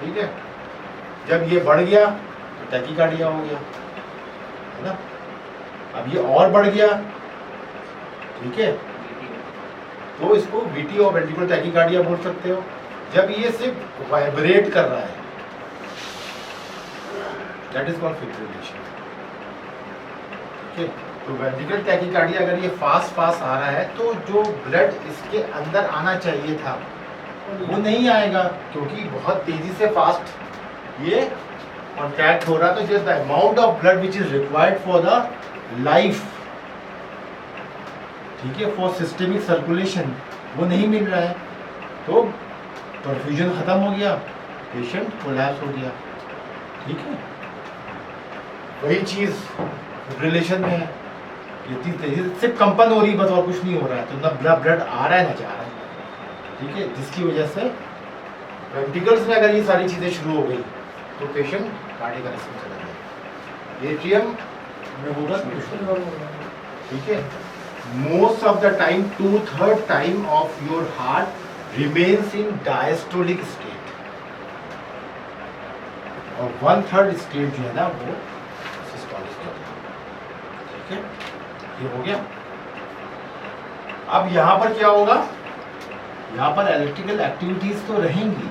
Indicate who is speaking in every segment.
Speaker 1: ठीक है। जब ये बढ़ गया तो टैकीकार्डिया हो गया, है ना। अब ये और बढ़ गया, ठीक है, तो इसको वीटी और वेंट्रिकुलर टैकीकार्डिया बोल सकते हो। जब ये सिर्फ वाइब्रेट कर रहा है, दैट इज कॉल्ड फिब्रिलेशन। ठीक है, तो वेंट्रिकुलर टैकीकार्डिया अगर ये फास्ट फास्ट आ रहा है तो जो ब्लड इसके अंदर आना चाहिए था वो नहीं आएगा, क्योंकि बहुत तेजी से फास्ट ये कॉन्ट्रैक्ट हो रहा है। तो just the amount of blood which is required for the life, ठीक है, फॉर सिस्टेमिक सर्कुलेशन, वो नहीं मिल रहा है, तो परफ्यूजन खत्म हो गया, पेशेंट कोलैप्स हो गया। ठीक है, वही चीज रिलेशन में है, इतनी तेजी से सिर्फ कंपन हो रही बस, और कुछ नहीं हो रहा है, तो ना ब्लड आ रहा है ना जा रहा है। ठीक है, जिसकी वजह से वेंट्रिकल्स में अगर ये सारी चीजें शुरू हो गई तो पेशेंट कार्डियक अरेस्ट में चला जाएगा। एट्रियम में होगा ठीक है। Most of the time 2/3 time of your heart remains in diastolic state, और 1/3 स्टेट जो है ना वो सिस्टोलिक स्टेट है। ठीक है, ये हो गया। अब यहाँ पर क्या होगा, यहाँ पर इलेक्ट्रिकल एक्टिविटीज तो रहेंगी,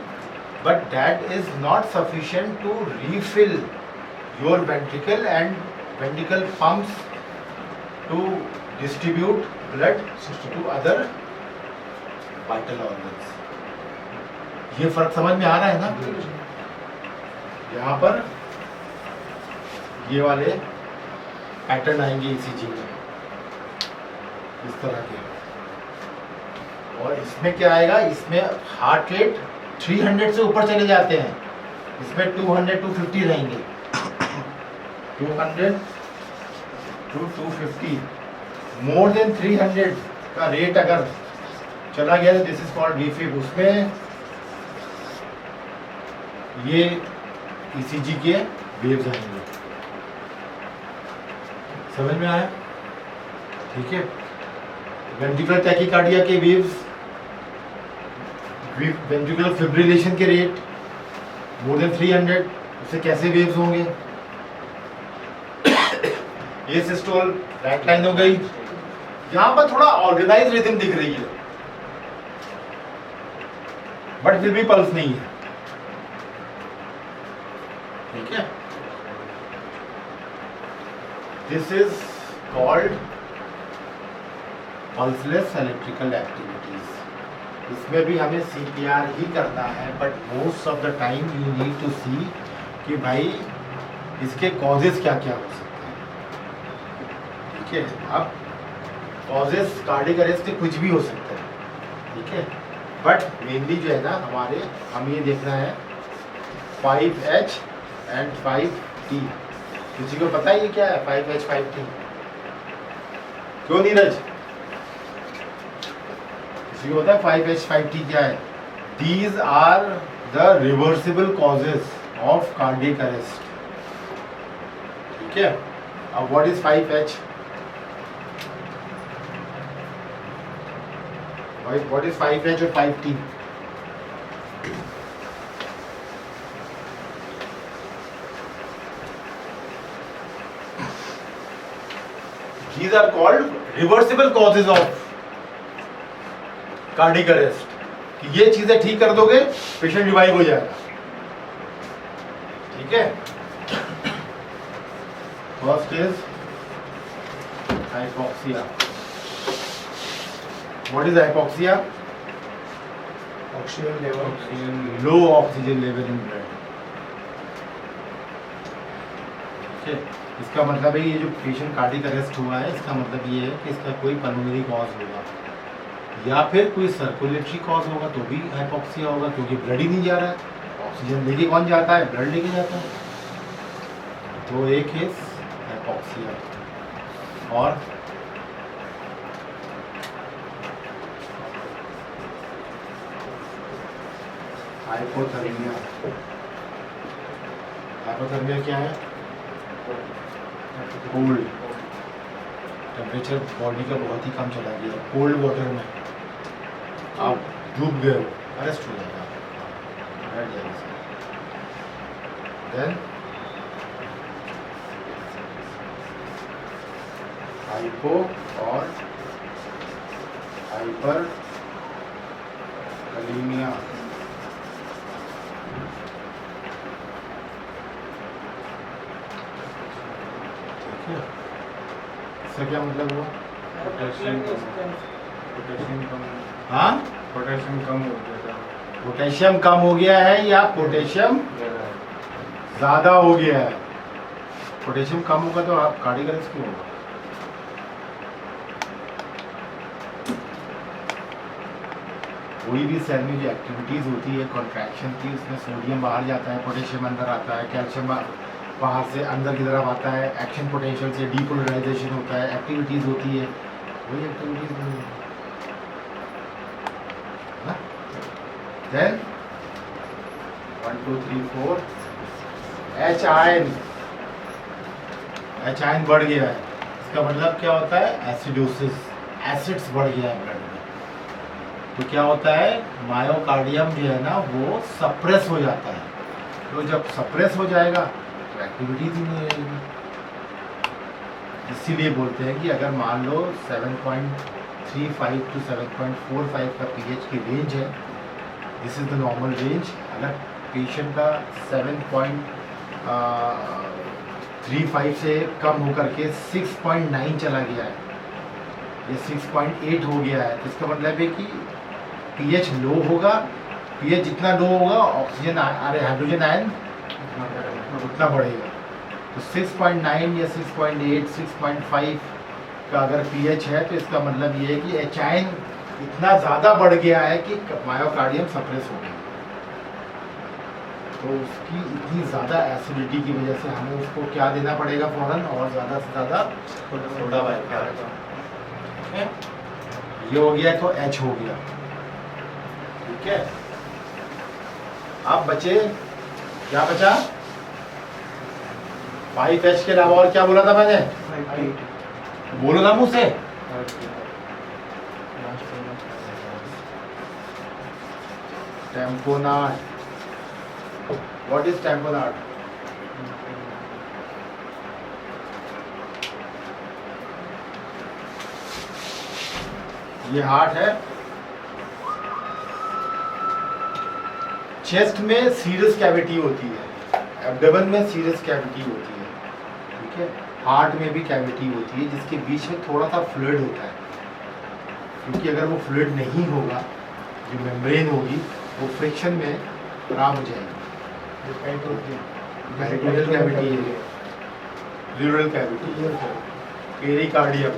Speaker 1: but that is not sufficient to refill your ventricle and ventricle pumps to distribute blood to other vital organs. ये फर्क समझ में आ रहा है ना। यहाँ पर ये वाले पैटर्न आएंगे ईसीजी में इस तरह के, और इसमें क्या आएगा, इसमें हार्ट रेट 300 से ऊपर चले जाते हैं, इसमें 200-250 रहेंगे, 200 to 250, मोर देन 300 का रेट अगर चला गया तो दिस इज कॉल्ड वीफिब। उसमें ये ईसीजी के वेव्स आएंगे, समझ में आया। ठीक है, वेंट्रिकुलर टैकीकार्डिया के वेव्स, वेंट्रिकुलर फिब्रिलेशन के रेट मोर देन 300, उससे कैसे वेव्स होंगे। ये सिस्टोल राइट लाइन हो गई, यहां पर थोड़ा ऑर्गेनाइज रिदम दिख रही है, बट फिर भी पल्स नहीं है। ठीक है, this is called pulseless electrical activities. इसमें भी हमें सीपीआर ही करना है, but most of the time you need to see कि भाई इसके कॉजेस क्या क्या हो सकते हैं। ठीक है, अब कॉजेस कार्डियक अरेस्ट के कुछ भी हो सकते हैं, ठीक है, बट मेनली जो है ना हमें ये देखना है 5H एंड 5T। किसी को पता है ये क्या है 5H 5T? क्यों नीरज, किसी को पता है 5H 5T क्या है? These are the reversible causes of cardiac arrest. ठीक है, अब what is 5H? What is 5H और 5T? These are called reversible causes of cardiac arrest। कि ये चीजें ठीक कर दोगे पेशेंट रिवाइव हो जाएगा। ठीक है, first is hypoxia. What is hypoxia? Low oxygen level in blood। ठीक है, इसका मतलब है ये जो पेशेंट कार्डियक अरेस्ट हुआ है, इसका मतलब ये है कि इसका कोई पल्मोनरी कॉज होगा या फिर कोई सर्कुलेटरी कॉज होगा तो भी हाइपोक्सिया होगा, क्योंकि ब्लड ही नहीं जा रहा है। ऑक्सीजन लेके कौन जाता है? ब्लड लेके जाता है। तो एक है हाइपोक्सिया, और हाइपोथर्मिया। हाइपोथर्मिया क्या है? कोल्ड टेम्परेचर बॉडी का बहुत ही कम चला गया, कोल्ड वाटर में आप डूब गए हो, अरेस्ट हो जाएगा, बैठ जाएगा। देन हाइपो और हाइपर कलीमिया। ठीक है, इसका क्या मतलब हुआ?
Speaker 2: पोटेशियम कम,
Speaker 1: हाँ,
Speaker 2: पोटेशियम कम हो गया था।
Speaker 1: पोटेशियम कम हो गया है या पोटेशियम ज्यादा हो गया है? पोटेशियम कम होगा तो आप कार्डियक अरेस्ट क्यों होगा? कोई भी सेल में जो एक्टिविटीज होती है कॉन्ट्रैक्शन की, उसमें सोडियम बाहर जाता है, पोटेशियम अंदर आता है, कैल्शियम बाहर से अंदर की तरफ आता है, एक्शन पोटेंशियल से डीपोलराइजेशन होता है, एक्टिविटीज होती है, वही एक्टिविटीज। देन 1 2 3 4 एच आयन बढ़ गया है, इसका मतलब क्या होता है? एसिडोसिस, एसिड्स बढ़ गया है ब्लड में। तो क्या होता है? मायोकार्डियम जो है ना वो सप्रेस हो जाता है। तो जब सप्रेस हो जाएगा तो एक्टिविटीज ही नहीं रहेगी। इसीलिए बोलते हैं कि अगर मान लो 7.35 टू 7.45 का पीएच की रेंज है, this is the normal range. अगर पेशेंट का 7.35 से कम होकर के 6.9 चला गया है या 6.8 हो गया है, तो इसका मतलब है कि पीएच लो होगा। पीएच जितना लो होगा ऑक्सीजन अरे हाइड्रोजन आयन उतना बढ़ेगा। तो 6.9 या 6.8 6.5 का अगर पीएच है तो इसका मतलब ये है कि एच आयन इतना ज़्यादा बढ़ गया है कि मायोकार्डियम सप्रेस हो गया। तो उसकी इतनी ज़्यादा एसिडिटी की वजह से हमें उसको क्या देना पड़ेगा फौरन, और ज़्यादा से ज़्यादा सोडा बाइकार्बोनेट। ये हो गया तो एच हो गया। ठीक है, अब बचे क्या बचा? 5H के अलावा और क्या बोला था मैंने? बोलो ना मुझसे। टेम्पोनाट। What is tamponade? ये हार्ट है। चेस्ट में सीरस कैविटी होती है, एब्डोमेन में सीरस कैविटी होती है। ठीक है, हार्ट में भी कैविटी होती है जिसके बीच में थोड़ा सा फ्लूइड होता है, क्योंकि अगर वो फ्लूइड नहीं होगा, जो मेम्ब्रेन होगी वो फ्रिक्शन में खराब हो जाएगी। पेरिटोनियल कैविटी है, प्लूरल कैविटी, पेरिकार्डियम।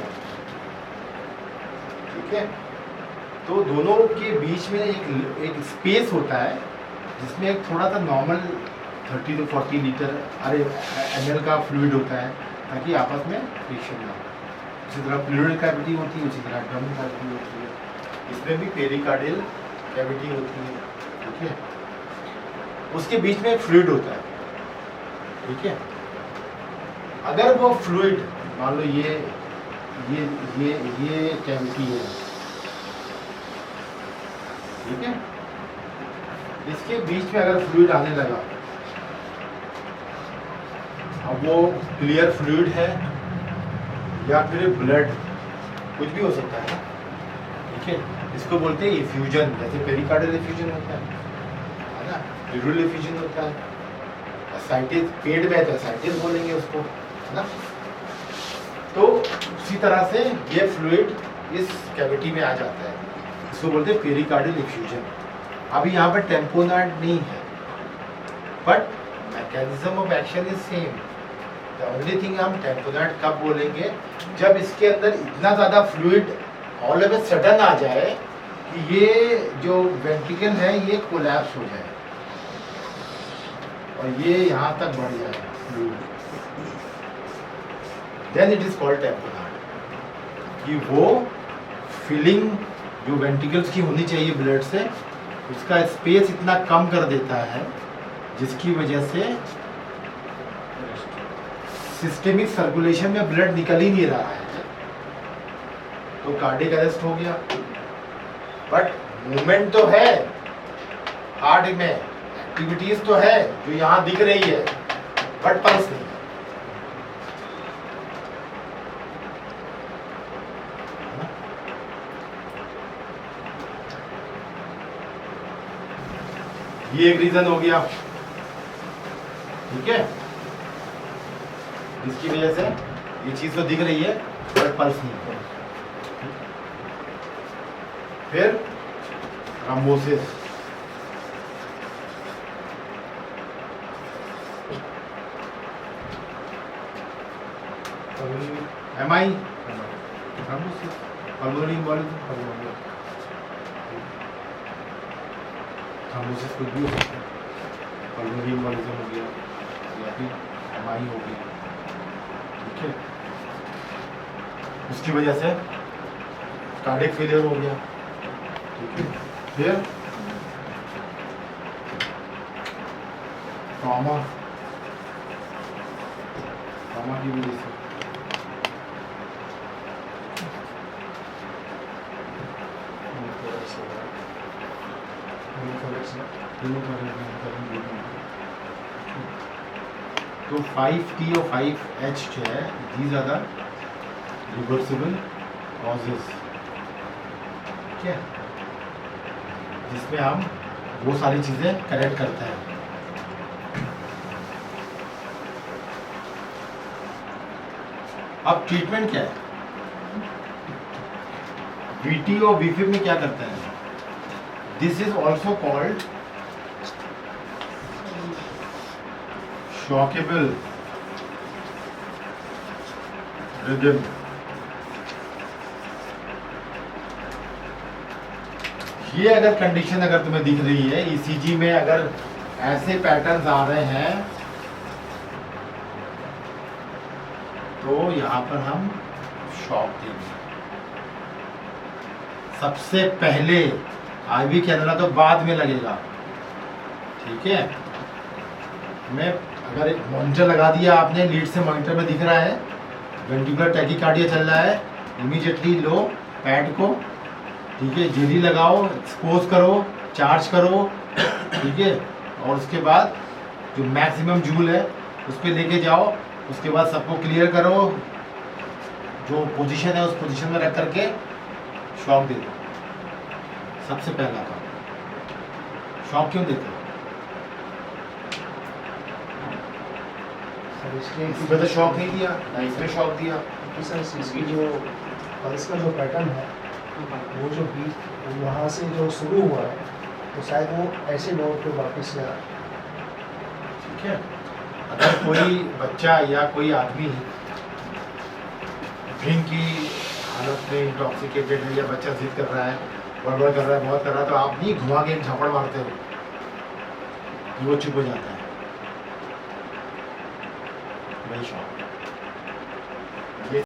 Speaker 1: ठीक है, तो दोनों के बीच में एक स्पेस होता है जिसमें एक थोड़ा सा नॉर्मल 30 to 40 लीटर ml का फ्लूइड होता है, ताकि आपस में फ्रिक्शन ना हो। इसी तरह प्लूरल कैविटी होती है, उसी तरह एब्डोमेन कैविटी होती है, इसमें भी पेरिकार्डियल कैविटी होती है। ठीक है, उसके बीच में एक फ्लूइड होता है। ठीक है, अगर वो फ्लूइड मान लो ये कैविटी है, ठीक है, इसके बीच में अगर फ्लूइड आने लगा, अब वो क्लियर फ्लूइड है या फिर ब्लड, कुछ भी हो सकता है ना। ठीक है, इसको बोलते हैं इफ्यूजन। जैसे पेरिकार्डियल इफ्यूजन होता है ना, प्लूरल इफ्यूजन होता है, एसाइटिस पेट में है तो एसाइटिस बोलेंगे उसको, है ना। तो उसी तरह से ये फ्लूइड इस कैविटी में आ जाता है, इसको बोलते हैं पेरिकार्डियल इफ्यूजन। अभी यहाँ पर टेम्पोनाट नहीं है, but mechanism of action is same. The only thing हम टेम्पोनाट कब बोलेंगे, जब इसके अंदर इतना ज़्यादा fluid all of a sudden आ जाए कि ये जो वेंट्रिकल है ये कोलैप्स हो जाए और ये यहाँ तक बढ़ जाए fluid, then it is called tamponade. कि वो फिलिंग जो वेंट्रिकल्स की होनी चाहिए ब्लड से, उसका स्पेस इतना कम कर देता है जिसकी वजह से सिस्टेमिक सर्कुलेशन में ब्लड निकल ही नहीं रहा है, तो कार्डियक अरेस्ट हो गया। बट मूवमेंट तो है हार्ट में, एक्टिविटीज तो है जो यहाँ दिख रही है, बट पल्स नहीं। है ना? ये एक रीजन हो गया, ठीक है, जिसकी वजह से ये चीज तो दिख रही है बट पल्स नहीं है। फिर thrombosis, MI, thrombosis, pulmonary embolism, thrombosis कुछ भी हो सकता है, पल्मोनरी एम्बोलिज्म हो गया या फिर एमआई हो गया, ठीक है, उसकी वजह से कार्डियक फेलियर हो गया, ठीक है। फिर ट्रॉमा, ट्रॉमा की वजह से तो 5T और 5H जो है, these are the reversible causes, ठीक है, जिसमें हम वो सारी चीजें करेक्ट करते हैं। अब ट्रीटमेंट क्या है, VT और VFib में क्या करते हैं, this is also called shockable rhythm. ये अगर कंडीशन अगर तुम्हें दिख रही है ECG में, अगर ऐसे पैटर्न्स आ रहे हैं तो यहां पर हम शॉक देंगे। सबसे पहले IV कैनुला तो बाद में लगेगा, ठीक है। मैं अगर मॉनिटर लगा दिया आपने, लीड से मॉनिटर में दिख रहा है वेंट्रिकुलर टैकीकार्डिया चल रहा है, इमीडिएटली लो पैड को, ठीक है, जेली लगाओ, एक्सपोज करो, चार्ज करो, ठीक है, और उसके बाद जो मैक्सिमम जूल है उस पर लेके जाओ, उसके बाद सबको क्लियर करो, जो पोजीशन है उस पोजीशन में रख करके शॉक दे दो। सबसे पहला काम, शॉक क्यों देते हो? इसमें तो शॉक नहीं दिया ना, इसमें शॉक दिया।
Speaker 3: सर इसकी जो पल्स का जो पैटर्न है, वो जो बीट वहाँ से जो शुरू हुआ है, तो शायद वो ऐसे नोट पे वापस से
Speaker 1: ठीक है, अगर कोई बच्चा या कोई आदमी ड्रिंक की हालत में इंटॉक्सिकेटेड है, या बच्चा जिद कर रहा है, गड़बड़ कर रहा है, बहुत कर रहा है, तो आप नहीं घुमा के एक झापड़ मारते हो कि वो चुप हो जाता है, वही शॉक।